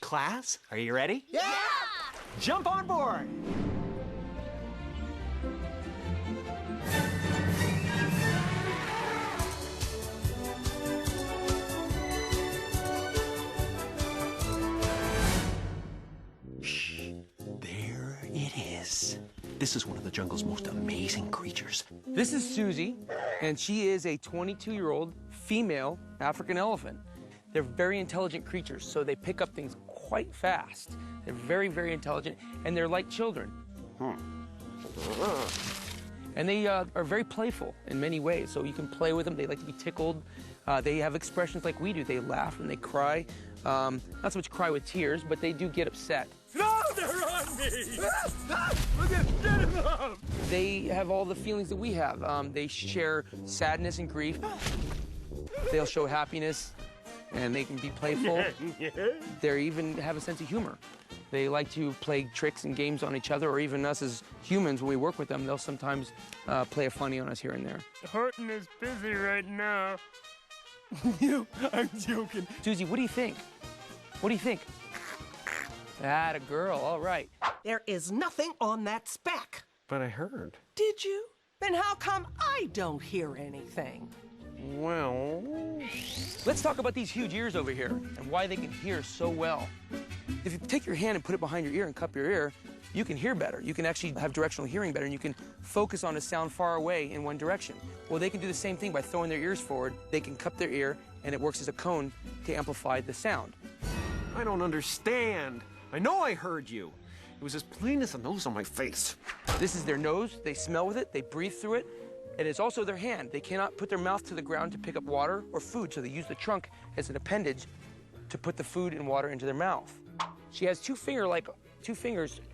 Class, are you ready? Yeah! Jump on board! Shh, there it is. This is one of the jungle's most amazing creatures. This is Susie, and she is a 22-year-old female African elephant. They're very intelligent creatures, so they pick up things quite fast. They're very, very intelligent, and they're like children. And they are very playful in many ways, so you can play with them. They like to be tickled. They have expressions like we do. They laugh and they cry. Not so much cry with tears, but they do get upset. No, they're on me! Look at them! They have all the feelings that we have. They share sadness and grief. They'll show happiness, and they can be playful. They even have a sense of humor. They like to play tricks and games on each other, or even us as humans, when we work with them, they'll sometimes play a funny on us here and there. Horton is busy right now. I'm joking. Susie, what do you think? What do you think? That a girl, all right. There is nothing on that spec. But I heard. Did you? Then how come I don't hear anything? Well... Let's talk about these huge ears over here and why they can hear so well. If you take your hand and put it behind your ear and cup your ear, you can hear better. You can actually have directional hearing better, and you can focus on a sound far away in one direction. Well, they can do the same thing by throwing their ears forward. They can cup their ear, and it works as a cone to amplify the sound. I don't understand. I know I heard you. It was as plain as the nose on my face. This is their nose. They smell with it. They breathe through it. And it's also their hand. They cannot put their mouth to the ground to pick up water or food, so they use the trunk as an appendage to put the food and water into their mouth. She has two fingers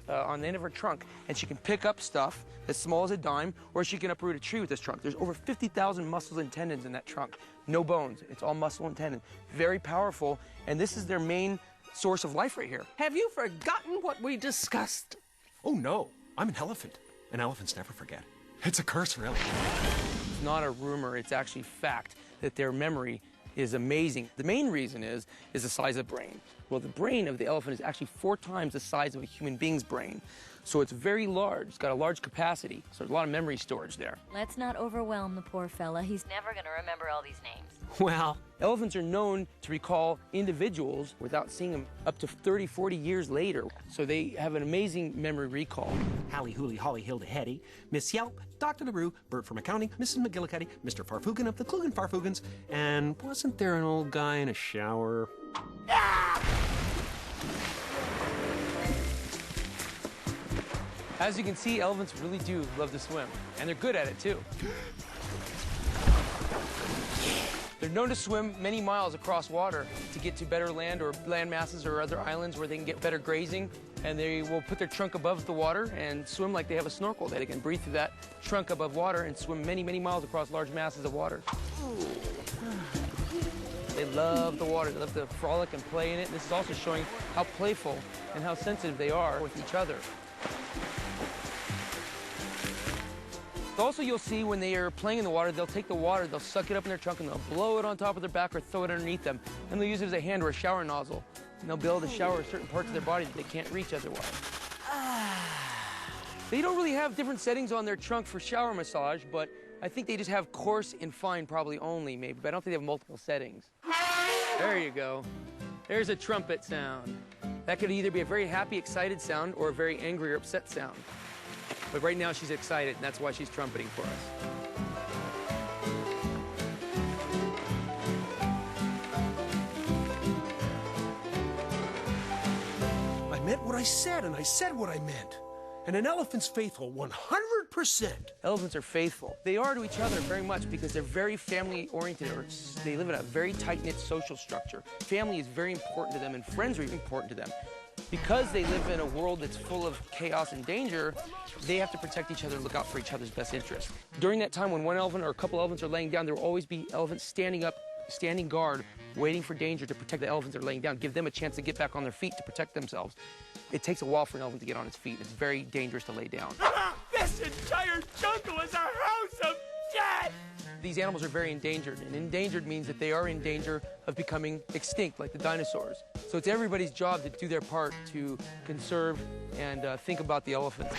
on the end of her trunk, and she can pick up stuff as small as a dime, or she can uproot a tree with this trunk. There's over 50,000 muscles and tendons in that trunk. No bones. It's all muscle and tendon. Very powerful, and this is their main source of life right here. Have you forgotten what we discussed? Oh, no. I'm an elephant. And elephants never forget. It's a curse, really. It's not a rumor. It's actually fact that their memory is amazing. The main reason is the size of the brain. Well, the brain of the elephant is actually 4 times the size of a human being's brain. So it's very large. It's got a large capacity. So there's a lot of memory storage there. Let's not overwhelm the poor fella. He's never going to remember all these names. Well, elephants are known to recall individuals without seeing them up to 30, 40 years later. So they have an amazing memory recall. Hallie, Hoolie, Holly, Hilda, Hetty, Miss Yelp, Dr. LaRue, Bert from accounting, Mrs. McGillicuddy, Mr. Farfugan of the Klugen Farfugans, and wasn't there an old guy in a shower? As you can see, elephants really do love to swim, and they're good at it too. They're known to swim many miles across water to get to better land or land masses or other islands where they can get better grazing, and they will put their trunk above the water and swim like they have a snorkel. They can breathe through that trunk above water and swim many, many miles across large masses of water. They love the water. They love to frolic and play in it. And this is also showing how playful and how sensitive they are with each other. Also, you'll see when they are playing in the water, they'll take the water, they'll suck it up in their trunk, and they'll blow it on top of their back or throw it underneath them. And they'll use it as a hand or a shower nozzle. And they'll be able to shower certain parts of their body that they can't reach otherwise. They don't really have different settings on their trunk for shower massage, but I think they just have coarse and fine probably only, maybe. But I don't think they have multiple settings. There you go. There's a trumpet sound. That could either be a very happy, excited sound or a very angry or upset sound. But right now she's excited, and that's why she's trumpeting for us. I meant what I said, and I said what I meant. And an elephant's faithful 100%. Elephants are faithful. They are to each other very much because they're very family-oriented, or they live in a very tight-knit social structure. Family is very important to them, and friends are important to them. Because they live in a world that's full of chaos and danger, they have to protect each other and look out for each other's best interests. During that time when one elephant or a couple elephants are laying down, there will always be elephants standing up, standing guard, waiting for danger to protect the elephants that are laying down, give them a chance to get back on their feet to protect themselves. It takes a while for an elephant to get on its feet. It's very dangerous to lay down. This entire jungle is a house of death! These animals are very endangered, and endangered means that they are in danger of becoming extinct, like the dinosaurs. So it's everybody's job to do their part to conserve and think about the elephants.